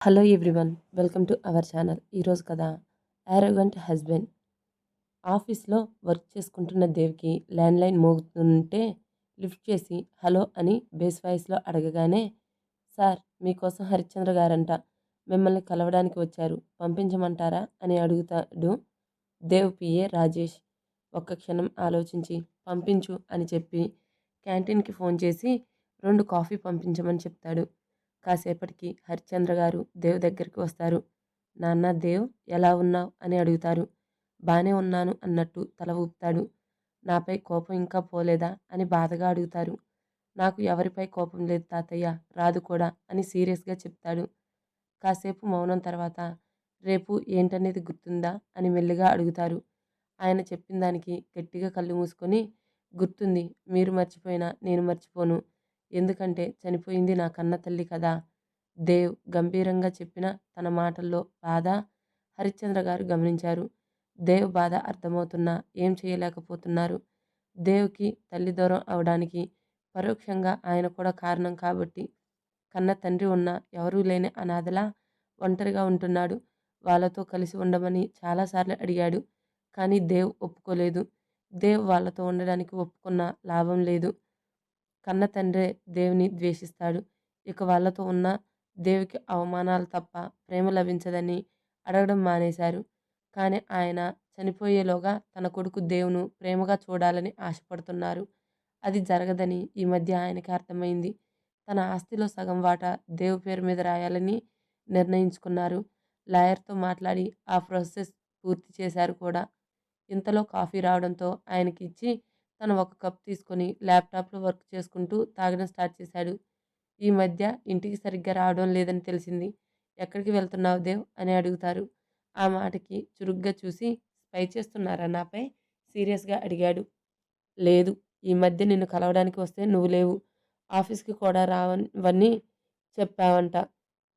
Hello everyone, welcome to our channel. ఈరోజు కథ arrogant husband. ఆఫీస్లో వర్క్ చేసుకుంటున్న దేవ్కి ల్యాండ్లైన్ మోగుతుంటే లిఫ్ట్ చేసి హలో అని బేస్ వాయిస్లో అడగగానే, సార్ మీకోసం హరిశ్చంద్ర గారంట మిమ్మల్ని కలవడానికి వచ్చారు, పంపించమంటారా అని అడుగుతాడు దేవ్ పిఏ రాజేష్. ఒక్క క్షణం ఆలోచించి పంపించు అని చెప్పి క్యాంటీన్కి ఫోన్ చేసి 2 కాఫీ పంపించమని చెప్తాడు. కాసేపటికి హరిశ్చంద్ర గారు దేవ్ దగ్గరికి వస్తారు. నాన్న దేవ్, ఎలా ఉన్నావు అని అడుగుతారు. బానే ఉన్నాను అన్నట్టు తల ఊపుతాడు. నాపై కోపం ఇంకా పోలేదా అని బాధగా అడుగుతారు. నాకు ఎవరిపై కోపం లేదు తాతయ్య, రాదు కూడా అని సీరియస్గా చెప్తాడు. కాసేపు మౌనం తర్వాత, రేపు ఏంటనేది గుర్తుందా అని మెల్లిగా అడుగుతారు. ఆయన చెప్పిన దానికి గట్టిగా కళ్ళు మూసుకొని, గుర్తుంది, మీరు మర్చిపోయినా నేను మర్చిపోను, ఎందుకంటే చనిపోయింది నా కన్న తల్లి కదా. దేవ్ గంభీరంగా చెప్పిన తన మాటల్లో బాధ హరిశ్చంద్ర గారు గమనించారు. దేవ్ బాధ అర్థమవుతున్నా ఏం చేయలేకపోతున్నారు. దేవ్కి తల్లి దూరం అవడానికి పరోక్షంగా ఆయన కూడా కారణం కాబట్టి, కన్న తండ్రి ఉన్నా ఎవరూ లేని అనాథలా ఒంటరిగా ఉంటున్నాడు. వాళ్ళతో కలిసి ఉండమని చాలాసార్లు అడిగాడు, కానీ దేవ్ ఒప్పుకోలేదు. దేవ్ వాళ్ళతో ఉండడానికి ఒప్పుకున్న లాభం లేదు. కన్న తండ్రే దేవుని ద్వేషిస్తాడు. ఇక వాళ్ళతో ఉన్న దేవుకి అవమానాలు తప్ప ప్రేమ లభించదని అడగడం మానేశారు. కానీ ఆయన చనిపోయేలోగా తన కొడుకు దేవును ప్రేమగా చూడాలని ఆశపడుతున్నారు. అది జరగదని ఈ మధ్య ఆయనకి అర్థమైంది. తన ఆస్తిలో సగం వాటా దేవు పేరు మీద రాయాలని నిర్ణయించుకున్నారు. లాయర్తో మాట్లాడి ఆ ప్రాసెస్ పూర్తి చేశారు కూడా. ఇంతలో కాఫీ రావడంతో ఆయనకి ఇచ్చి తను ఒక కప్ తీసుకొని ల్యాప్టాప్లో వర్క్ చేసుకుంటూ తాగడం స్టార్ట్ చేశాడు. ఈ మధ్య ఇంటికి సరిగ్గా రావడం లేదని తెలిసింది. ఎక్కడికి వెళ్తున్నావు దేవ్ అని అడుగుతారు. ఆ మాటకి చురుగ్గా చూసి, స్పై చేస్తున్నారా నాపై సీరియస్గా అడిగాడు. లేదు, ఈ మధ్య నిన్ను కలవడానికి వస్తే నువ్వు లేవు, ఆఫీస్కి కూడా రావని చెప్పావంట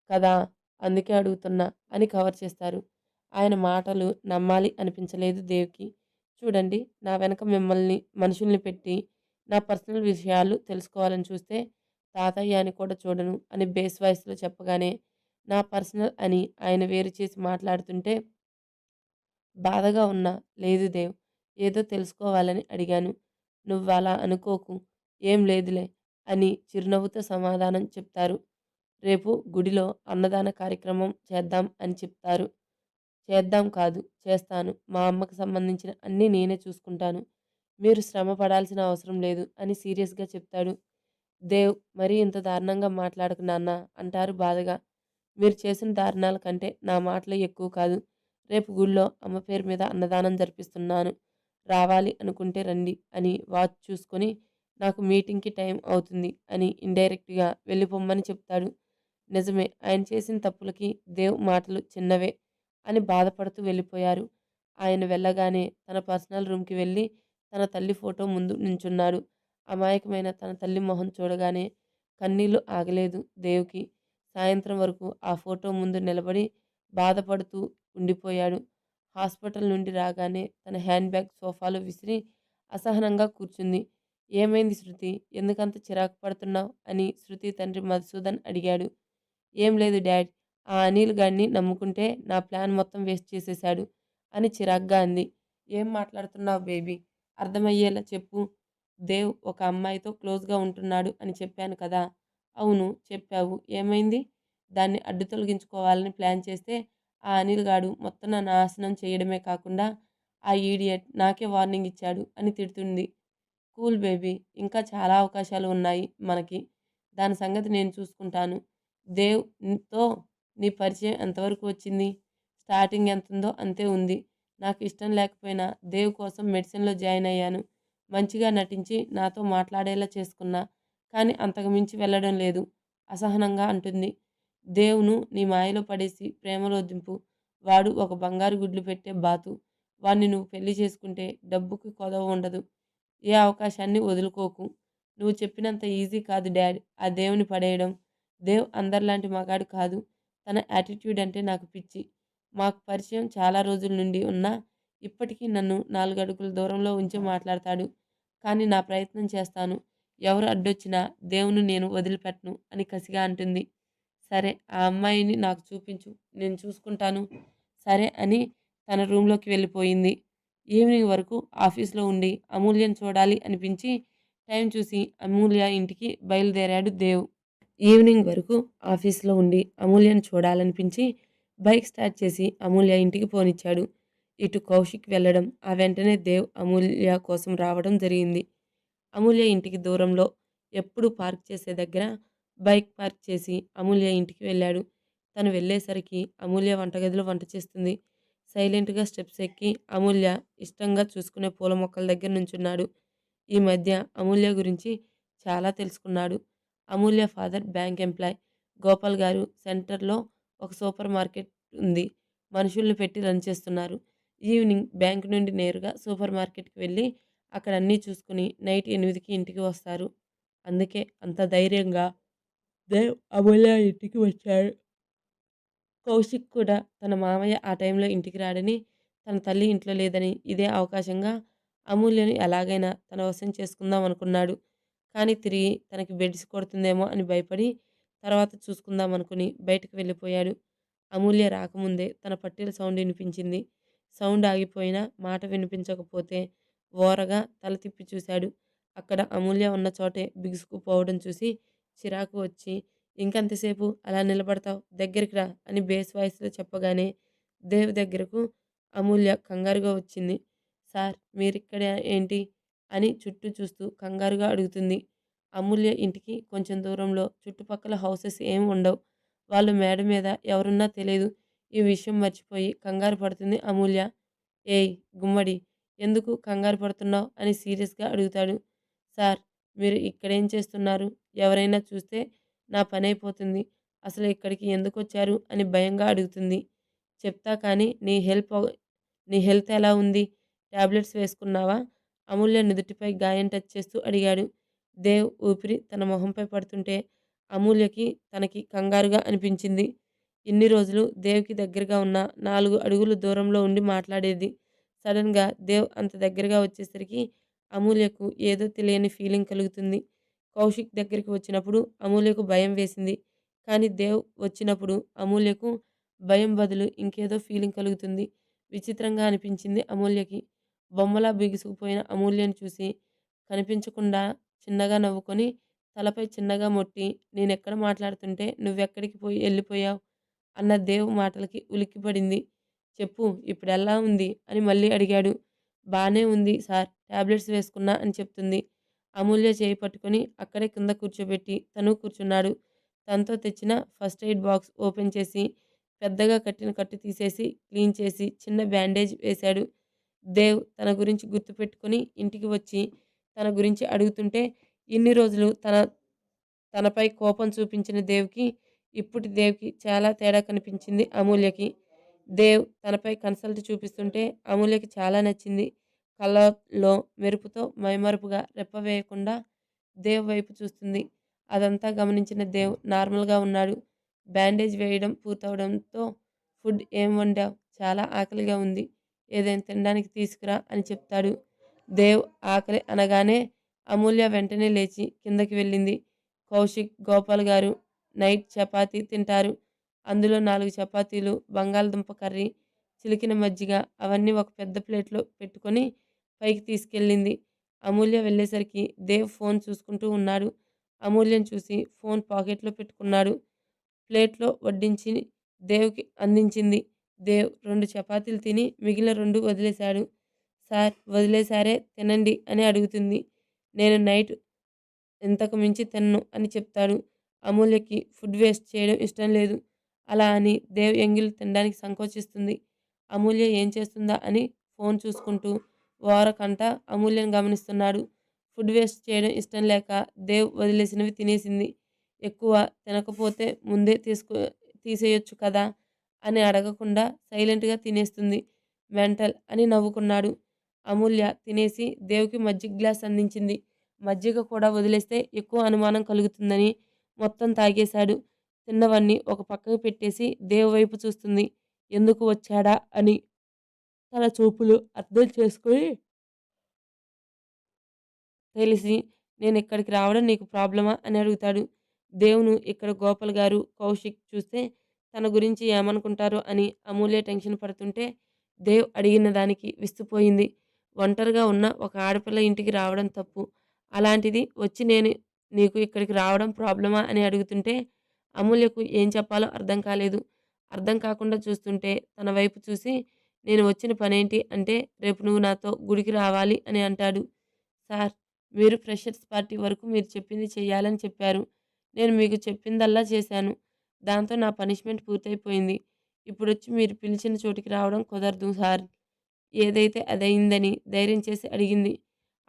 కదా, అందుకే అడుగుతున్నా అని కవర్ చేస్తారు. ఆయన మాటలు నమ్మాలి అనిపించలేదు దేవ్కి. చూడండి, నా వెనక మిమ్మల్ని మనుషుల్ని పెట్టి నా పర్సనల్ విషయాలు తెలుసుకోవాలని చూస్తే తాతయ్య అని కూడా చూడను అని బేస్ వాయిస్లో చెప్పగానే, నా పర్సనల్ అని ఆయన వేరు చేసి మాట్లాడుతుంటే బాధగా ఉన్నా, లేదు దేవ్, ఏదో తెలుసుకోవాలని అడిగాను, నువ్వలా అనుకోకు, ఏం లేదులే అని చిరునవ్వుతో సమాధానం చెప్తారు. రేపు గుడిలో అన్నదాన కార్యక్రమం చేద్దాం అని చెప్తారు. చేద్దాం కాదు, చేస్తాను, మా అమ్మకు సంబంధించిన అన్నీ నేనే చూసుకుంటాను, మీరు శ్రమ పడాల్సిన అవసరం లేదు అని సీరియస్గా చెప్తాడు. దేవ్, మరీ ఇంత దారుణంగా మాట్లాడకు నాన్న అంటారు బాధగా. మీరు చేసిన దారుణాల కంటే నా మాటలు ఎక్కువ కాదు. రేపు గుళ్ళో అమ్మ పేరు మీద అన్నదానం జరిపిస్తున్నాను, రావాలి అనుకుంటే రండి అని వాచ్ చూసుకొని, నాకు మీటింగ్కి టైం అవుతుంది అని ఇండైరెక్ట్గా వెళ్ళిపోమ్మని చెప్తాడు. నిజమే, ఆయన చేసిన తప్పులకి దేవ్ మాటలు చిన్నవే అని బాధపడుతూ వెళ్ళిపోయారు. ఆయన వెళ్ళగానే తన పర్సనల్ రూమ్కి వెళ్ళి తన తల్లి ఫోటో ముందు నించున్నాడు. అమాయకమైన తన తల్లి మొహం చూడగానే కన్నీళ్లు ఆగలేదు దేవ్కి. సాయంత్రం వరకు ఆ ఫోటో ముందు నిలబడి బాధపడుతూ ఉండిపోయాడు. హాస్పిటల్ నుండి రాగానే తన హ్యాండ్ బ్యాగ్ సోఫాలో విసిరి అసహనంగా కూర్చుంది. ఏమైంది శృతి, ఎందుకంత చిరాకు పడుతున్నావు అని శృతి తండ్రి మధుసూదన్ అడిగాడు. ఏం లేదు డాడ్, ఆ అనిల్ గాడిని నమ్ముకుంటే నా ప్లాన్ మొత్తం వేస్ట్ చేసేశాడు అని చిరాగ్గా అంది. ఏం మాట్లాడుతున్నావు బేబీ, అర్థమయ్యేలా చెప్పు. దేవ్ ఒక అమ్మాయితో క్లోజ్గా ఉంటున్నాడు అని చెప్పాను కదా. అవును చెప్పావు, ఏమైంది. దాన్ని అడ్డు తొలగించుకోవాలని ప్లాన్ చేస్తే ఆ అనిల్ గాడు మొత్తం నా నాశనం చేయడమే కాకుండా ఆ ఈడియట్ నాకే వార్నింగ్ ఇచ్చాడు అని తిడుతుంది. కూల్ బేబీ, ఇంకా చాలా అవకాశాలు ఉన్నాయి మనకి, దాని సంగతి నేను చూసుకుంటాను. దేవ్తో నీ పరిచయం ఎంతవరకు వచ్చింది. స్టార్టింగ్ ఎంతుందో అంతే ఉంది. నాకు ఇష్టం లేకపోయినా దేవ్ కోసం మెడిసిన్లో జాయిన్ అయ్యాను. మంచిగా నటించి నాతో మాట్లాడేలా చేసుకున్నా, కానీ అంతకు మించి వెళ్ళడం లేదు అసహనంగా అంటుంది. దేవును నీ మాయలో పడేసి ప్రేమలో దింపు. వాడు ఒక బంగారు గుడ్లు పెట్టే బాతు. వాణ్ణి నువ్వు పెళ్లి చేసుకుంటే డబ్బుకి కొదవ ఉండదు. ఏ అవకాశాన్ని వదులుకోకు. నువ్వు చెప్పినంత ఈజీ కాదు డాడ్ ఆ దేవుని పడేయడం. దేవ్ అందరిలాంటి మగాడు కాదు. తన యాటిట్యూడ్ అంటే నాకు పిచ్చి. మాకు పరిచయం చాలా రోజుల నుండి ఉన్నా ఇప్పటికీ నన్ను 4 అడుగుల దూరంలో ఉంచి మాట్లాడతాడు. కానీ నా ప్రయత్నం చేస్తాను. ఎవరు అడ్డొచ్చినా దేవుని నేను వదిలిపెట్టను అని కసిగా అంటుంది. సరే ఆ అమ్మాయిని నాకు చూపించు. నేను చూసుకుంటాను. సరే అని తన రూమ్‌లోకి వెళ్ళిపోయింది. ఈవినింగ్ వరకు ఆఫీస్‌లో ఉండి అమూల్యని చూడాలి అనిపించి టైం చూసి అమూల్య ఇంటికి బయలుదేరాడు దేవ్. ఈవినింగ్ వరకు ఆఫీస్‌లో ఉండి అమూల్యను చూడాలనిపించి బైక్ స్టార్ట్ చేసి అమూల్య ఇంటికి పోనిచ్చాడు. ఇటు కౌశిక్ వెళ్ళడం, ఆ వెంటనే దేవ్ అమూల్య కోసం రావడం జరిగింది. అమూల్య ఇంటికి దూరంలో ఎప్పుడు పార్క్ చేసే దగ్గర బైక్ పార్క్ చేసి అమూల్య ఇంటికి వెళ్ళాడు. తను వెళ్ళేసరికి అమూల్య వంటగదిలో వంట చేస్తుంది. సైలెంట్‌గా స్టెప్స్ ఎక్కి అమూల్య ఇష్టంగా చూసుకునే పూల మొక్కల దగ్గర నుంచున్నాడు. ఈ మధ్య అమూల్య గురించి చాలా తెలుసుకున్నాడు. అమూల్య ఫాదర్ బ్యాంక్ ఎంప్లాయ్. గోపాల్ గారు సెంటర్‌లో ఒక సూపర్ మార్కెట్ ఉంది. మనుషుల్ని పెట్టి రన్ చేస్తున్నారు. ఈవినింగ్ బ్యాంక్ నుండి నేరుగా సూపర్ మార్కెట్‌కి వెళ్ళి అక్కడ అన్నీ చూసుకొని నైట్ 8కి ఇంటికి వస్తారు. అందుకే అంత ధైర్యంగా దేవ్ అమూల్య ఇంటికి వచ్చాడు. కౌశిక్ కూడా తన మామయ్య ఆ టైంలో ఇంటికి రాడని, తన తల్లి ఇంట్లో లేదని ఇదే అవకాశంగా అమూల్యని ఎలాగైనా తన వశం చేసుకుందాం అనుకున్నాడు. కానీ తిరిగి తనకి బెడిసి కొడుతుందేమో అని భయపడి తర్వాత చూసుకుందాం అనుకుని బయటకు వెళ్ళిపోయాడు. అమూల్య రాకముందే తన పట్టీల సౌండ్ వినిపించింది. సౌండ్ ఆగిపోయినా మాట వినిపించకపోతే ఓరగా తల తిప్పి చూశాడు. అక్కడ అమూల్య ఉన్న చోటే బిగుసుకుపోవడం చూసి చిరాకు వచ్చి ఇంకెంతసేపు అలా నిలబడతావు? దగ్గరికి రా అని బేస్ వాయిస్‌లో చెప్పగానే దేవ్ దగ్గరకు అమూల్య కంగారుగా వచ్చింది. సార్ మీరిక్కడ ఏంటి? అని చుట్టూ చూస్తూ కంగారుగా అడుగుతుంది. అమూల్య ఇంటికి కొంచెం దూరంలో చుట్టుపక్కల హౌసెస్ ఏమి ఉండవు. వాళ్ళు మేడ మీద ఎవరున్నా తెలీదు. ఈ విషయం మర్చిపోయి కంగారు పడుతుంది అమూల్య. ఏయ్ గుమ్మడి! ఎందుకు కంగారు పడుతున్నావు? అని సీరియస్‌గా అడుగుతాడు. సార్ మీరు ఇక్కడేం చేస్తున్నారు? ఎవరైనా చూస్తే నా పనైపోతుంది. అసలు ఇక్కడికి ఎందుకొచ్చారు? అని భయంగా అడుగుతుంది. చెప్తా కానీ నీ హెల్త్ ఎలా ఉంది? టాబ్లెట్స్ వేసుకున్నావా? అమూల్య నుదుటిపై గాయం టచ్ చేస్తూ అడిగాడు. దేవ్ ఊపిరి తన మొహంపై పడుతుంటే అమూల్యకి తనకి కంగారుగా అనిపించింది. ఇన్ని రోజులు దేవ్‌కి దగ్గరగా ఉన్న 4 అడుగులు దూరంలో ఉండి మాట్లాడేది. సడెన్‌గా దేవ్ అంత దగ్గరగా వచ్చేసరికి అమూల్యకు ఏదో తెలియని ఫీలింగ్ కలుగుతుంది. కౌశిక్ దగ్గరికి వచ్చినప్పుడు అమూల్యకు భయం వేసింది. కానీ దేవ్ వచ్చినప్పుడు అమూల్యకు భయం బదులు ఇంకేదో ఫీలింగ్ కలుగుతుంది. విచిత్రంగా అనిపించింది అమూల్యకి. బొమ్మలా బిగుసుకుపోయిన అమూల్యను చూసి కనిపించకుండా చిన్నగా నవ్వుకొని తలపై చిన్నగా మొట్టి నేనెక్కడ మాట్లాడుతుంటే నువ్వెక్కడికి ఎళ్ళిపోయావు? అన్న దేవ్ మాటలకి ఉలిక్కిపడింది. చెప్పు ఇప్పుడెలా ఉంది? అని మళ్ళీ అడిగాడు. బానే ఉంది సార్. టాబ్లెట్స్ వేసుకున్నా అని చెప్తుంది. అమూల్య చేయి పట్టుకొని అక్కడే కింద కూర్చోబెట్టి తను కూర్చున్నాడు. తనతో తెచ్చిన ఫస్ట్ ఎయిడ్ బాక్స్ ఓపెన్ చేసి పెద్దగా కట్టిన కట్టు తీసేసి క్లీన్ చేసి చిన్న బ్యాండేజ్ వేశాడు. దేవ్ తన గురించి గుర్తుపెట్టుకొని ఇంటికి వచ్చి తన గురించి అడుగుతుంటే ఇన్ని రోజులు తనపై కోపం చూపించిన దేవ్‌కి ఇప్పుటి దేవ్‌కి చాలా తేడా కనిపించింది అమూల్యకి. దేవ్ తనపై కన్సల్ట్ చూపిస్తుంటే అమూల్యకి చాలా నచ్చింది. కళ్ళలో మెరుపుతో మైమరుపుగా రెప్ప వేయకుండా దేవ్ వైపు చూస్తుంది. అదంతా గమనించిన దేవ్ నార్మల్‌గా ఉన్నాడు. బ్యాండేజ్ వేయడం పూర్తవడంతో ఫుడ్ ఏం వండావు? చాలా ఆకలిగా ఉంది. ఏదైనా తినడానికి తీసుకురా అని చెప్తాడు. దేవ్ ఆకలి అనగానే అమూల్య వెంటనే లేచి కిందకి వెళ్ళింది. కౌశిక్, గోపాల్ గారు నైట్ చపాతీ తింటారు. అందులో 4 చపాతీలు, బంగాళదుంప కర్రీ, చిలికిన మజ్జిగ అవన్నీ ఒక పెద్ద ప్లేట్‌లో పెట్టుకొని పైకి తీసుకెళ్ళింది. అమూల్య వెళ్ళేసరికి దేవ్ ఫోన్ చూసుకుంటూ ఉన్నాడు. అమూల్యను చూసి ఫోన్ పాకెట్‌లో పెట్టుకున్నాడు. ప్లేట్‌లో వడ్డించి దేవ్‌కి అందించింది. దేవ్ 2 చపాతీలు తిని మిగిలిన 2 వదిలేశాడు. సార్ వదిలేశారే తినండి అని అడుగుతుంది. నేను నైట్ ఇంతకు మించి తినను అని చెప్తాడు. అమూల్యకి ఫుడ్ వేస్ట్ చేయడం ఇష్టం లేదు. అలా అని దేవ్ ఎంగిల్ తినడానికి సంకోచిస్తుంది. అమూల్య ఏం చేస్తుందా అని ఫోన్ చూసుకుంటూ ఓరకంట అమూల్యను గమనిస్తున్నాడు. ఫుడ్ వేస్ట్ చేయడం ఇష్టం లేక దేవ్ వదిలేసినవి తినేసింది. ఎక్కువ తినకపోతే ముందే తీసేయొచ్చు కదా అని అడగకుండా సైలెంట్‌గా తినేస్తుంది. మెంటల్ అని నవ్వుకున్నాడు. అమూల్య తినేసి దేవ్‌కి మజ్జిగ గ్లాస్ అందించింది. మజ్జిగ కూడా వదిలేస్తే ఎక్కువ అనుమానం కలుగుతుందని మొత్తం తాగేశాడు. తిన్నవన్నీ ఒక పక్కకు పెట్టేసి దేవ్ వైపు చూస్తుంది. ఎందుకు వచ్చాడా అని. తన చూపులు అర్థం చేసుకొని తెలిసి నేనిక్కడికి రావడం నీకు ప్రాబ్లమా అని అడుగుతాడు. దేవును ఇక్కడ గోపాల్ గారు, కౌశిక్ చూస్తే తన గురించి ఏమనుకుంటారో అని అమూల్య టెన్షన్ పడుతుంటే దేవ్ అడిగిన దానికి విస్తుపోయింది. ఒంటరిగా ఉన్న ఒక ఆడపిల్ల ఇంటికి రావడం తప్పు. అలాంటిది వచ్చి నేను నీకు ఇక్కడికి రావడం ప్రాబ్లమా అని అడుగుతుంటే అమూల్యకు ఏం చెప్పాలో అర్థం కాలేదు. అర్థం కాకుండా చూస్తుంటే తన వైపు చూసి నేను వచ్చిన పనేంటి అంటే రేపు నువ్వు నాతో గుడికి రావాలి అని అంటాడు. సార్, మీరు ఫ్రెషర్స్ పార్టీ వరకు మీరు చెప్పింది చెయ్యాలని చెప్పారు. నేను మీకు చెప్పిందల్లా చేశాను. దాంతో నా పనిష్మెంట్ పూర్తయిపోయింది. ఇప్పుడొచ్చి మీరు పిలిచిన చోటికి రావడం కుదరదు సార్. ఏదైతే అదయిందని ధైర్యం చేసి అడిగింది.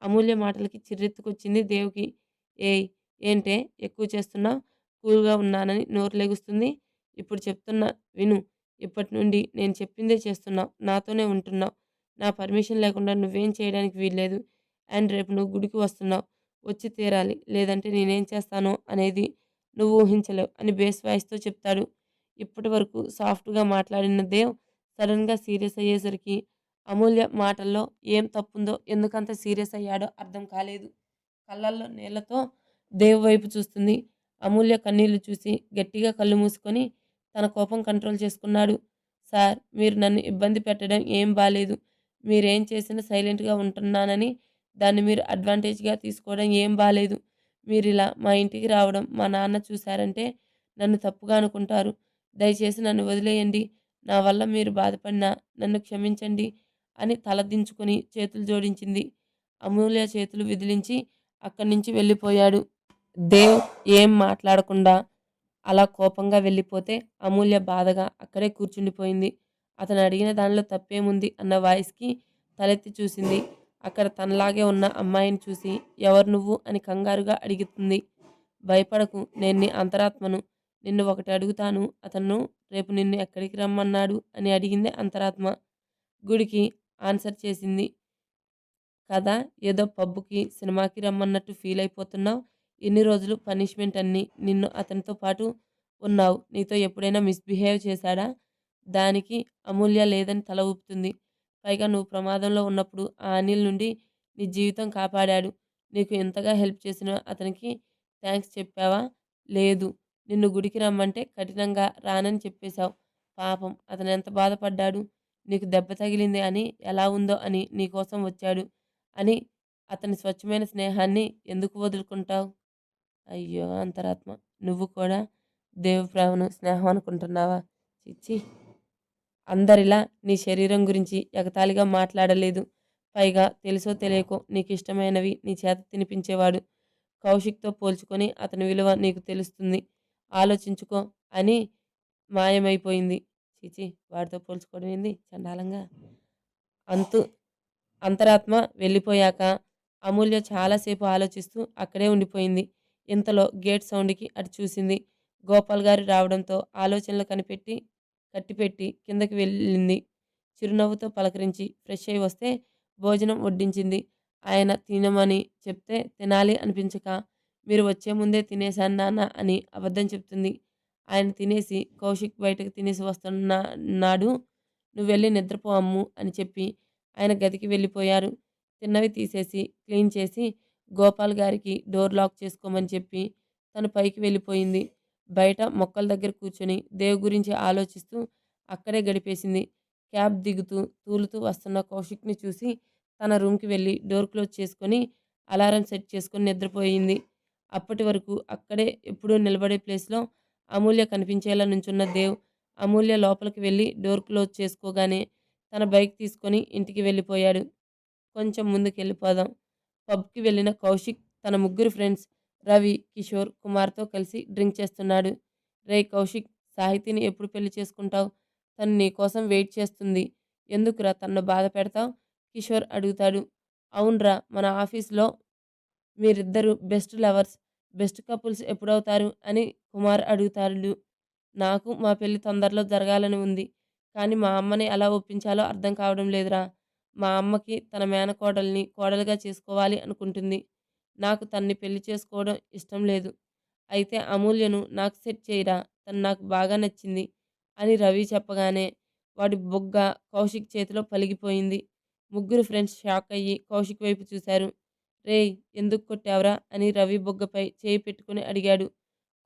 అమూల్య మాటలకి చిర్రెత్తుకొచ్చింది దేవ్‌కి. ఏయ్! ఏంటే ఎక్కువ చేస్తున్నావు? కూల్‌గా ఉన్నానని నోరు లెగుస్తుంది. ఇప్పుడు చెప్తున్నా విను. ఇప్పటి నుండి నేను చెప్పిందే చేస్తున్నావు. నాతోనే ఉంటున్నావు. నా పర్మిషన్ లేకుండా నువ్వేం చేయడానికి వీల్లేదు. అండ్ రేపు నువ్వు గుడికి వస్తున్నావు. వచ్చి తీరాలి. లేదంటే నేనేం చేస్తానో అనేది నువ్వు ఊహించలేవు అని బేస్ వాయిస్‌తో చెప్తాడు. ఇప్పటివరకు సాఫ్ట్‌గా మాట్లాడిన దేవ్ సడెన్‌గా సీరియస్ అయ్యేసరికి అమూల్య మాటల్లో ఏం తప్పుందో, ఎందుకంత సీరియస్ అయ్యాడో అర్థం కాలేదు. కళ్ళల్లో నీళ్లతో దేవ్ వైపు చూస్తుంది. అమూల్య కన్నీళ్లు చూసి గట్టిగా కళ్ళు మూసుకొని తన కోపం కంట్రోల్ చేసుకున్నాడు. సార్, మీరు నన్ను ఇబ్బంది పెట్టడం ఏం బాలేదు. మీరేం చేసినా సైలెంట్‌గా ఉంటున్నానని దాన్ని మీరు అడ్వాంటేజ్‌గా తీసుకోవడం ఏం బాలేదు. మీరిలా మా ఇంటికి రావడం మా నాన్న చూశారంటే నన్ను తప్పుగా అనుకుంటారు. దయచేసి నన్ను వదిలేయండి. నా వల్ల మీరు బాధపడినా నన్ను క్షమించండి అని తలదించుకొని చేతులు జోడించింది. అమూల్య చేతులు విదిలించి అక్కడి నుంచి వెళ్ళిపోయాడు. దేవ్ ఏం మాట్లాడకుండా అలా కోపంగా వెళ్ళిపోతే అమూల్య బాధగా అక్కడే కూర్చుండిపోయింది. అతను అడిగిన దానిలో తప్పేముంది అన్న వాయిస్‌కి తలెత్తి చూసింది. అక్కడ తనలాగే ఉన్న అమ్మాయిని చూసి ఎవరు నువ్వు అని కంగారుగా అడుగుతుంది. భయపడకు, నేను నీ అంతరాత్మను. నిన్ను ఒకటి అడుగుతాను. అతను రేపు నిన్ను ఎక్కడికి రమ్మన్నాడు అని అడిగింది అంతరాత్మ. గుడికి ఆన్సర్ చేసింది. కదా! ఏదో పబ్బుకి, సినిమాకి రమ్మన్నట్టు ఫీలయిపోతున్నావు. ఇన్ని రోజులు పనిష్మెంట్ అన్నీ నిన్ను అతనితో పాటు ఉన్నావు. నీతో ఎప్పుడైనా మిస్‌బిహేవ్ చేశాడా? దానికి అమూల్య లేదని తల ఊపుతుంది. పైగా నువ్వు ప్రమాదంలో ఉన్నప్పుడు ఆ అనిల్ నుండి నీ జీవితం కాపాడాడు. నీకు ఇంతగా హెల్ప్ చేసిన అతనికి థాంక్స్ చెప్పావా? లేదు. నిన్ను గుడికి రమ్మంటే కఠినంగా రానని చెప్పేశావు. పాపం అతనెంత బాధపడ్డాడు. నీకు దెబ్బ తగిలింది అని, ఎలా ఉందో అని నీకోసం వచ్చాడు అని అతని స్వచ్ఛమైన స్నేహాన్ని ఎందుకు వదులుకుంటావు? అయ్యో! అంతరాత్మ. నువ్వు కూడా దేవుడి ప్రేమను స్నేహం అనుకుంటున్నావా? ఛీ! ఛీ! అందరిలా నీ శరీరం గురించి ఎగతాళిగా మాట్లాడలేదు. పైగా తెలుసో తెలియకో నీకిష్టమైనవి నీ చేత తినిపించేవాడు. కౌశిక్‌తో పోల్చుకొని అతని విలువ నీకు తెలుస్తుంది. ఆలోచించుకో అని మాయమైపోయింది. ఛీ! ఛీ! వాడితో పోల్చుకోవడం ఏంది చండాలంగా. అంతు అంతరాత్మ వెళ్ళిపోయాక అమూల్య చాలాసేపు ఆలోచిస్తూ అక్కడే ఉండిపోయింది. ఇంతలో గేట్ సౌండ్‌కి అటు చూసింది. గోపాల్ గారు రావడంతో ఆలోచనలు కట్టిపెట్టి కిందకి వెళ్ళింది. చిరునవ్వుతో పలకరించి ఫ్రెష్ అయ్యి వస్తే భోజనం వడ్డించింది. ఆయన తినమని చెప్తే తినాలి అనిపించక మీరు వచ్చే ముందే తినేశాను నాన్న అని అబద్ధం చెప్తుంది. ఆయన తినేసి కౌశిక్ బయటకు తినేసి వస్తున్నాడు. నువ్వెళ్ళి నిద్రపో అమ్ము అని చెప్పి ఆయన గదికి వెళ్ళిపోయారు. తిన్నవి తీసేసి, క్లీన్ చేసి, గోపాల్ గారికి డోర్ లాక్ చేసుకోమని చెప్పి, తను పైకి వెళ్ళిపోయింది. బయట మొక్కల దగ్గర కూర్చొని దేవ్ గురించి ఆలోచిస్తూ అక్కడే గడిపేసింది. క్యాబ్ దిగుతూ, తూలుతూ వస్తున్న కౌశిక్‌ని చూసి తన రూమ్‌కి వెళ్ళి డోర్ క్లోజ్ చేసుకొని, అలారం సెట్ చేసుకొని నిద్రపోయింది. అప్పటి వరకు అక్కడే ఎప్పుడూ నిలబడే ప్లేస్‌లో అమూల్య కనిపించేలా నుంచున్న దేవ్, అమూల్య లోపలికి వెళ్ళి డోర్ క్లోజ్ చేసుకోగానే తన బైక్ తీసుకొని ఇంటికి వెళ్ళిపోయాడు. కొంచెం ముందుకెళ్ళిపోదాం. పబ్‌కి వెళ్ళిన కౌశిక్ తన ముగ్గురు ఫ్రెండ్స్ రవి, కిషోర్, కుమార్‌తో కలిసి డ్రింక్ చేస్తున్నాడు. రేయ్ కౌశిక్! సాహితిని ఎప్పుడు పెళ్లి చేసుకుంటావు? తను నీ కోసం వెయిట్ చేస్తుంది. ఎందుకురా తనను బాధ పెడతావు? కిషోర్ అడుగుతాడు. అవునురా, మన ఆఫీస్‌లో మీరిద్దరూ బెస్ట్ లవర్స్, బెస్ట్ కపుల్స్ ఎప్పుడవుతారు అని కుమార్ అడుగుతాడు. నాకు మా పెళ్లి తొందరలో జరగాలని ఉంది. కానీ మా అమ్మని ఎలా ఒప్పించాలో అర్థం కావడం లేదురా. మా అమ్మకి తన మేనకోడల్ని కోడలుగా చేసుకోవాలి అనుకుంటుంది. నాకు తన్ని పెళ్లి చేసుకోవడం ఇష్టం లేదు. అయితే అమూల్యను నాకు సెట్ చెయ్యిరా. తను నాకు బాగా నచ్చింది అని రవి చెప్పగానే వాడి బుగ్గ కౌశిక్ చేతిలో పలిగిపోయింది. ముగ్గురు ఫ్రెండ్స్ షాక్ అయ్యి కౌశిక్ వైపు చూశారు. రేయ్! ఎందుకు కొట్టావురా అని రవి బుగ్గపై చేయి పెట్టుకొని అడిగాడు.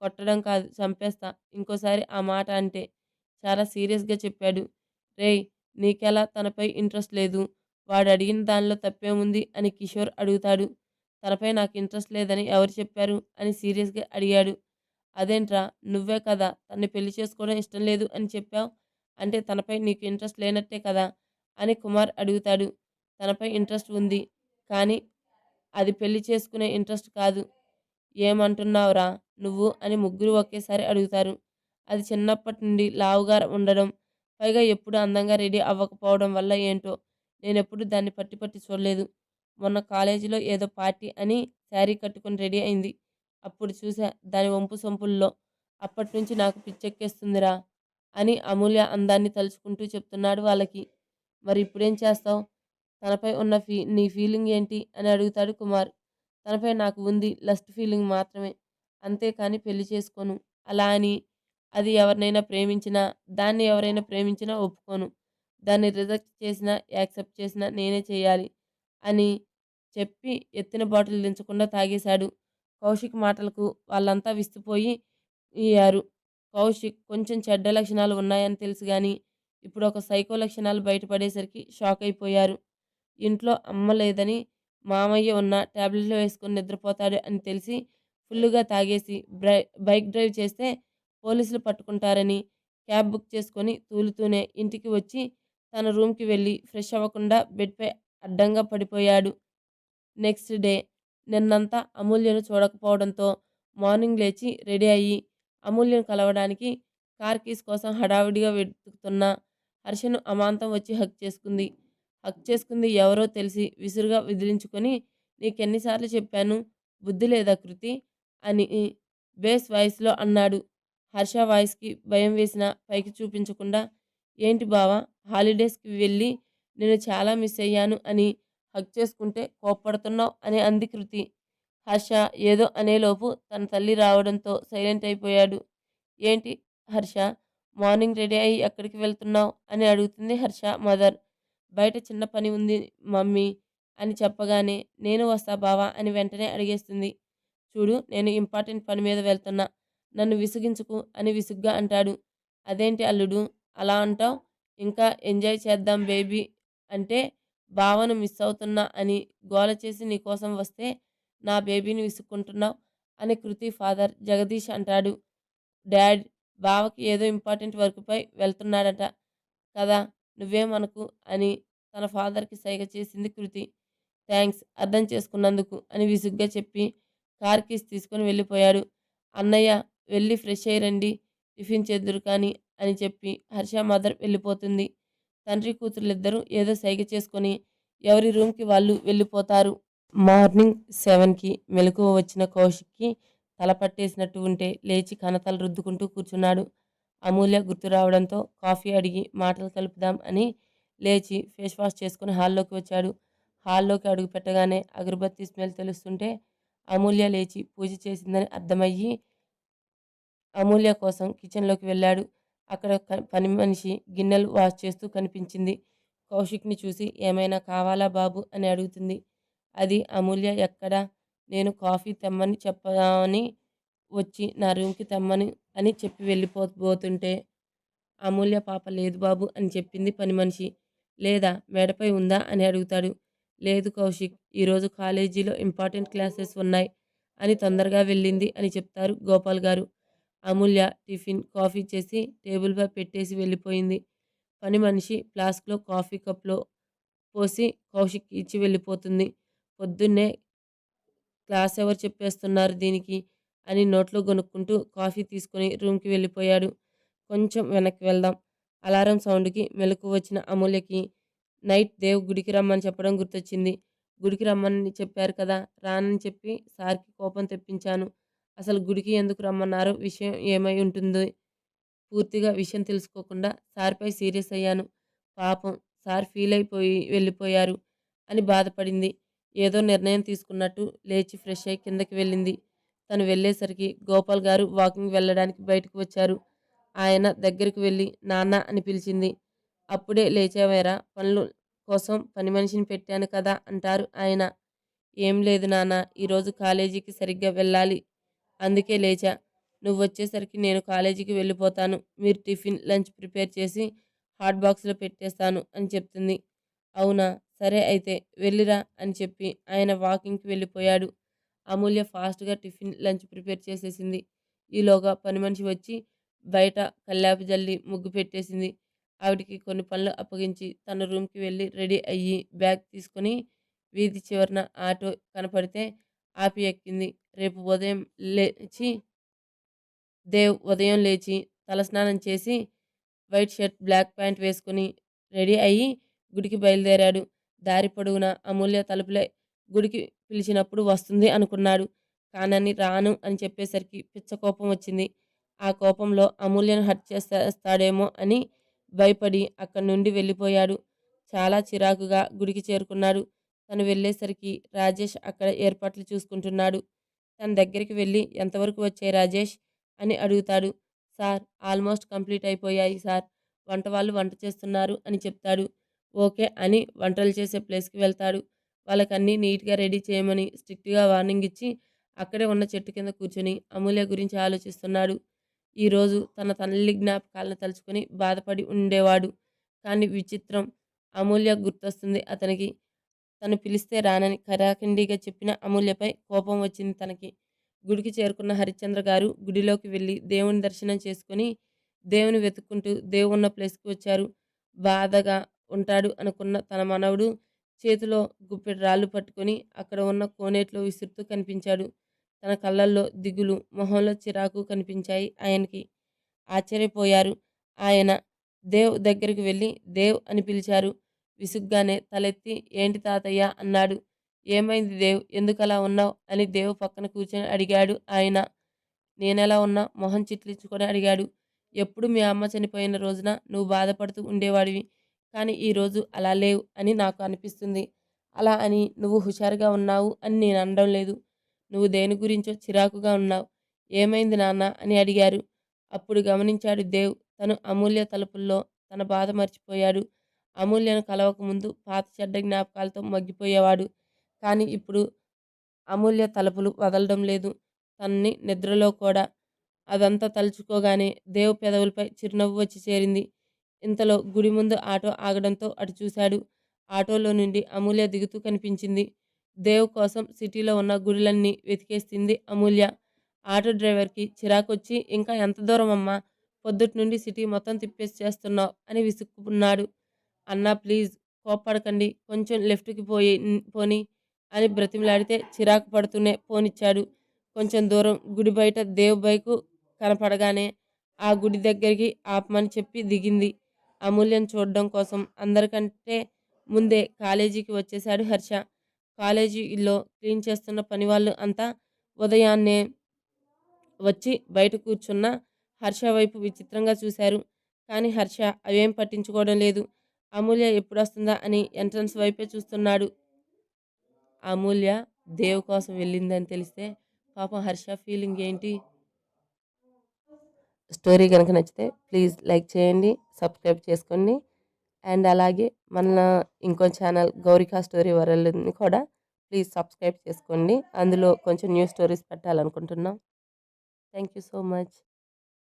కొట్టడం కాదు చంపేస్తా. ఇంకోసారి ఆ మాట అంటే చాలా సీరియస్‌గా చెప్పాడు. రేయ్! నీకెలా తనపై ఇంట్రెస్ట్ లేదు? వాడడిగిన దానిలో తప్పేముంది అని కిషోర్ అడుగుతాడు. తనపై నాకు ఇంట్రెస్ట్ లేదని ఎవరు చెప్పారు? అని సీరియస్‌గా అడిగాడు. అదేంట్రా నువ్వే కదా తన్ని పెళ్లి చేసుకోవడం ఇష్టం లేదు అని చెప్పావు. అంటే తనపై నీకు ఇంట్రెస్ట్ లేనట్టే కదా! అని కుమార్ అడుగుతాడు. తనపై ఇంట్రెస్ట్ ఉంది. కానీ అది పెళ్లి చేసుకునే ఇంట్రెస్ట్ కాదు. ఏమంటున్నావురా నువ్వు అని ముగ్గురు ఒకేసారి అడుగుతారు. అది చిన్నప్పటి నుండి లావుగా ఉండడం, పైగా ఎప్పుడు అందంగా రెడీ అవ్వకపోవడం వల్ల ఏంటో నేనెప్పుడు దాన్ని పట్టి పట్టి చూడలేదు. మొన్న కాలేజీలో ఏదో పార్టీ అని శారీ కట్టుకొని రెడీ అయింది. అప్పుడు చూసా దాని వంపు సొంపుల్లో. అప్పటినుంచి నాకు పిచ్చెక్కేస్తుందిరా అని అమూల్య అందాన్ని తలుచుకుంటూ చెప్తున్నాడు వాళ్ళకి. మరి ఇప్పుడేం చేస్తావు? తనపై ఉన్న నీ ఫీలింగ్ ఏంటి అని అడుగుతాడు కుమార్. తనపై నాకు ఉంది లస్ట్ ఫీలింగ్ మాత్రమే. అంతేకాని పెళ్లి చేసుకోను. అలా అని అది ఎవరినైనా ప్రేమించినా, దాన్ని ఎవరైనా ప్రేమించినా ఒప్పుకోను. దాన్ని రిజెక్ట్ చేసినా, యాక్సెప్ట్ చేసినా నేనే చేయాలి అని చెప్పి ఎత్తిన బాటిల్ దించకుండా తాగేశాడు. కౌశిక్ మాటలకు వాళ్ళంతా విస్తుపోయారు. కౌశిక్ కొంచెం చెడ్డ లక్షణాలు ఉన్నాయని తెలుసు గాని, ఇప్పుడు ఒక సైకో లక్షణాలు బయటపడేసరికి షాక్ అయిపోయారు. ఇంట్లో అమ్మ లేదని, మామయ్య ఉన్నా టాబ్లెట్లు వేసుకొని నిద్రపోతాడు అని తెలిసి ఫుల్లుగా తాగేసి బైక్ డ్రైవ్ చేస్తే పోలీసులు పట్టుకుంటారని క్యాబ్ బుక్ చేసుకొని తూలుతూనే ఇంటికి వచ్చి తన రూమ్‌కి వెళ్లి ఫ్రెష్ అవ్వకుండా బెడ్‌పై అడ్డంగా పడిపోయాడు. నెక్స్ట్ డే నిన్నంతా అమూల్యను చూడకపోవడంతో మార్నింగ్ లేచి రెడీ అయ్యి అమూల్యను కలవడానికి కార్ కీస్ కోసం హడావిడిగా వెతుకుతున్న హర్షను అమాంతం వచ్చి హగ్ చేసుకుంది. హగ్ చేసుకుంది ఎవరో తెలిసి విసురుగా విదిలించుకొని నీకెన్నిసార్లు చెప్పాను బుద్ధి లేదా కృతి అని బేస్ వాయిస్‌లో అన్నాడు. హర్ష వాయిస్‌కి భయం వేసినా పైకి చూపించకుండా ఏంటి బావా హాలిడేస్‌కి వెళ్ళి నిన్ను చాలా మిస్ అయ్యాను అని హగ్ చేసుకుంటే కోప్పడుతున్నావు అని అంది కృతి. హర్ష ఏదో అనేలోపు తన తల్లి రావడంతో సైలెంట్ అయిపోయాడు. ఏంటి హర్ష మార్నింగ్ రెడీ అయ్యి ఎక్కడికి వెళ్తున్నావు అని అడుగుతుంది హర్ష మదర్. బయట చిన్న పని ఉంది మమ్మీ అని చెప్పగానే నేను వస్తా బావా అని వెంటనే అడిగేస్తుంది. చూడు నేను ఇంపార్టెంట్ పని మీద వెళ్తున్నా. నన్ను విసిగించుకు అని విసుగ్గా అంటాడు. అదేంటి అల్లుడు అలా అంటావు? ఇంకా ఎంజాయ్ చేద్దాం బేబీ అంటే బావను మిస్ అవుతున్నా అని గోల చేసి నీకోసం వస్తే నా బేబీని విసుక్కుంటున్నావు అని కృతి ఫాదర్ జగదీష్ అంటాడు. డాడ్ బావకి ఏదో ఇంపార్టెంట్ వర్క్‌పై వెళ్తున్నాడట కదా! నువ్వేమనకు అని తన ఫాదర్‌కి సైగ చేసింది కృతి. థాంక్స్ అర్థం చేసుకున్నందుకు అని విసుగ్గా చెప్పి కార్ కీస్ తీసుకొని వెళ్ళిపోయాడు. అన్నయ్య వెళ్ళి ఫ్రెష్ అయ్యి రండి టిఫిన్ చేద్దురు కానీ అని చెప్పి హర్ష మదర్ వెళ్ళిపోతుంది. తండ్రి కూతుర్లిద్దరూ ఏదో సైగ చేసుకొని ఎవరి రూమ్‌కి వాళ్ళు వెళ్ళిపోతారు. మార్నింగ్ 7కి మెలకువ వచ్చిన కౌశిక్‌కి తల పట్టేసినట్టు ఉంటే లేచి కణతల రుద్దుకుంటూ కూర్చున్నాడు. అమూల్య గుర్తు రావడంతో కాఫీ అడిగి మాటలు కలుపుదాం అని లేచి ఫేస్ వాష్ చేసుకుని హాల్లోకి వచ్చాడు. హాల్లోకి అడుగుపెట్టగానే అగరబత్తి స్మెల్ తెలుస్తుంటే అమూల్య లేచి పూజ చేసిందని అర్థమయ్యి అమూల్య కోసం కిచెన్‌లోకి వెళ్ళాడు. అక్కడ పని మనిషి గిన్నెలు వాష్ చేస్తూ కనిపించింది. కౌశిక్‌ని చూసి ఏమైనా కావాలా బాబు అని అడుగుతుంది. అది అమూల్య ఎక్కడా? నేను కాఫీ తెమ్మని చెప్పాని వచ్చి నా రూమ్‌కి తెమ్మని అని చెప్పి వెళ్ళిపోబోతుంటే అమూల్య పాప లేదు బాబు అని చెప్పింది పని మనిషి. లేదా మేడపై ఉందా అని అడుగుతాడు. లేదు కౌశిక్ ఈరోజు కాలేజీలో ఇంపార్టెంట్ క్లాసెస్ ఉన్నాయి అని తొందరగా వెళ్ళింది అని చెప్తారు గోపాల్ గారు. అమూల్య టిఫిన్, కాఫీ చేసి టేబుల్‌పై పెట్టేసి వెళ్ళిపోయింది. పని మనిషి ఫ్లాస్క్‌లో కాఫీ కప్‌లో పోసి కౌశిక్‌కి ఇచ్చి వెళ్ళిపోతుంది. పొద్దున్నే క్లాస్ ఎవరు చెప్పేస్తున్నారు దీనికి అని నోట్లో గొనుక్కుంటూ కాఫీ తీసుకొని రూమ్‌కి వెళ్ళిపోయాడు. కొంచెం వెనక్కి వెళ్దాం. అలారం సౌండ్‌కి మెలకువ వచ్చిన అమూల్యకి నైట్ దేవ్ గుడికి రమ్మని చెప్పడం గుర్తొచ్చింది. గుడికి రమ్మని చెప్పారు కదా! రానని చెప్పి సార్‌కి కోపం తెప్పించాను. అసలు గుడికి ఎందుకు రమ్మన్నారో విషయం ఏమై ఉంటుంది? పూర్తిగా విషయం తెలుసుకోకుండా సార్‌పై సీరియస్ అయ్యాను. పాపం సార్ ఫీల్ అయిపోయి వెళ్ళిపోయారు అని బాధపడింది. ఏదో నిర్ణయం తీసుకున్నట్టు లేచి ఫ్రెష్ అయ్యి కిందకి వెళ్ళింది. తను వెళ్ళేసరికి గోపాల్ గారు వాకింగ్ వెళ్ళడానికి బయటకు వచ్చారు. ఆయన దగ్గరికి వెళ్ళి నాన్న అని పిలిచింది. అప్పుడే లేచావేరా పనులు కోసం పని మనిషిని పెట్టాను కదా అంటారు ఆయన. ఏం లేదు నాన్న ఈరోజు కాలేజీకి సరిగ్గా వెళ్ళాలి. అందుకే లేచా. నువ్వొచ్చేసరికి నేను కాలేజీకి వెళ్ళిపోతాను. మీరు టిఫిన్, లంచ్ ప్రిపేర్ చేసి హాట్ బాక్స్‌లో పెట్టేస్తాను అని చెప్తుంది. అవునా! సరే అయితే వెళ్ళిరా అని చెప్పి ఆయన వాకింగ్‌కి వెళ్ళిపోయాడు. అమూల్య ఫాస్ట్‌గా టిఫిన్, లంచ్ ప్రిపేర్ చేసేసింది. ఈలోగా పని మనిషి వచ్చి బయట కల్లాపు జల్లి ముగ్గు పెట్టేసింది. ఆవిడకి కొన్ని పనులు అప్పగించి తన రూమ్‌కి వెళ్ళి రెడీ అయ్యి బ్యాగ్ తీసుకొని వీధి చివరన ఆటో కనపడితే ఆపి ఎక్కింది. రేపు ఉదయం లేచి తలస్నానం చేసి వైట్ షర్ట్, బ్లాక్ ప్యాంట్ వేసుకొని రెడీ అయ్యి గుడికి బయలుదేరాడు. దారి పొడవునా అమూల్య తలుపులే గుడికి పిలిచినప్పుడు వస్తుంది అనుకున్నాడు. కానని రాను అని చెప్పేసరికి పిచ్చ కోపం వచ్చింది. ఆ కోపంలో అమూల్యను హర్ట్ చేసేస్తాడేమో అని భయపడి అక్కడి నుండి వెళ్ళిపోయాడు. చాలా చిరాకుగా గుడికి చేరుకున్నాడు. తను వెళ్ళేసరికి రాజేష్ అక్కడ ఏర్పాట్లు చూసుకుంటున్నాడు. తన దగ్గరికి వెళ్ళి ఎంతవరకు వచ్చాయి రాజేష్ అని అడుగుతాడు. సార్ ఆల్మోస్ట్ కంప్లీట్ అయిపోయాయి సార్. వంట వాళ్ళు వంట చేస్తున్నారు అని చెప్తాడు. ఓకే అని వంటలు చేసే ప్లేస్‌కి వెళ్తాడు. వాళ్ళకన్నీ నీట్‌గా రెడీ చేయమని స్ట్రిక్ట్‌గా వార్నింగ్ ఇచ్చి అక్కడే ఉన్న చెట్టు కింద కూర్చొని అమూల్య గురించి ఆలోచిస్తున్నాడు. ఈరోజు తన తల్లి జ్ఞాపకాలను తలుచుకొని బాధపడి ఉండేవాడు. కానీ విచిత్రం అమూల్య గుర్తొస్తుంది అతనికి. తను పిలిస్తే రానని ఖరాఖండిగా చెప్పిన అమూల్యపై కోపం వచ్చింది తనకి. గుడికి చేరుకున్న హరిశ్చంద్ర గారు గుడిలోకి వెళ్ళి దేవుని దర్శనం చేసుకొని దేవుని వెతుక్కుంటూ దేవుడున్న ప్లేస్‌కి వచ్చారు. బాధగా ఉంటాడు అనుకున్న తన మనవడు చేతిలో గుప్పెడు రాళ్ళు పట్టుకొని అక్కడ ఉన్న కోనేట్లో విసురుతూ కనిపించాడు. తన కళ్ళల్లో దిగులు, మొహంలో చిరాకు కనిపించాయి ఆయనకి. ఆశ్చర్యపోయారు ఆయన. దేవ్ దగ్గరికి వెళ్ళి దేవ్ అని పిలిచారు. విసుగ్గానే తలెత్తి ఏంటి తాతయ్య అన్నాడు. ఏమైంది దేవ్ ఎందుకలా ఉన్నావ్ అని దేవ్ పక్కన కూర్చొని అడిగాడు ఆయన. నేనెలా ఉన్నా మొహం చిట్లించుకొని అడిగాడు. ఎప్పుడు మీ అమ్మ చనిపోయిన రోజున నువ్వు బాధపడుతూ ఉండేవాడివి. కానీ ఈరోజు అలా లేవు అని నాకు అనిపిస్తుంది. అలా అని నువ్వు హుషారుగా ఉన్నావు అని నేను అనడం లేదు. నువ్వు దేని గురించో చిరాకుగా ఉన్నావు. ఏమైంది నాన్న అని అడిగారు. అప్పుడు గమనించాడు దేవ్ తను అమూల్య తలుపుల్లో తన బాధ మర్చిపోయాడు. అమూల్యను కలవకముందు పాత చెడ్డ జ్ఞాపకాలతో మగ్గిపోయేవాడు. కానీ ఇప్పుడు అమూల్య తలుపులు వదలడం లేదు. తనని నిద్రలో కూడా. అదంతా తలుచుకోగానే దేవ్ పెదవులపై చిరునవ్వు వచ్చి చేరింది. ఇంతలో గుడి ముందు ఆటో ఆగడంతో అటు చూశాడు. ఆటోలో నుండి అమూల్య దిగుతూ కనిపించింది. దేవ్ కోసం సిటీలో ఉన్న గుడులన్నీ వెతికేసింది అమూల్య. ఆటో డ్రైవర్కి చిరాకొచ్చి ఇంకా ఎంత దూరం అమ్మా? పొద్దుటి నుండి సిటీ మొత్తం తిప్పేసి చేస్తున్నావు అని విసుక్కున్నాడు. అన్నా ప్లీజ్ కోప్పడకండి కొంచెం లెఫ్ట్‌కి పోనీ అని బ్రతిమిలాడితే చిరాకు పడుతూనే పోనిచ్చాడు. కొంచెం దూరం గుడి బయట దేవ్ బైకు కనపడగానే ఆ గుడి దగ్గరికి ఆపమని చెప్పి దిగింది. అమూల్యను చూడడం కోసం అందరికంటే ముందే కాలేజీకి వచ్చేశాడు హర్ష. కాలేజీలో క్లీన్ చేస్తున్న పనివాళ్ళు అంతా ఉదయాన్నే వచ్చి బయట కూర్చున్న హర్ష వైపు విచిత్రంగా చూశారు. కానీ హర్ష అవేం పట్టించుకోవడం లేదు. అమూల్య ఎప్పుడొస్తుందా అని ఎంట్రన్స్ వైపే చూస్తున్నాడు. అమూల్య దేవ్ కోసం వెళ్ళిందని తెలిస్తే పాపం హర్ష ఫీలింగ్ ఏంటి? స్టోరీ కనుక నచ్చితే ప్లీజ్ లైక్ చేయండి, సబ్స్క్రైబ్ చేసుకోండి. అండ్ అలాగే మన ఇంకో ఛానల్ గౌరికా స్టోరీ వరల్డ్ని కూడా ప్లీజ్ సబ్స్క్రైబ్ చేసుకోండి. అందులో కొంచెం న్యూ స్టోరీస్ పెట్టాలనుకుంటున్నాం. Thank you so much.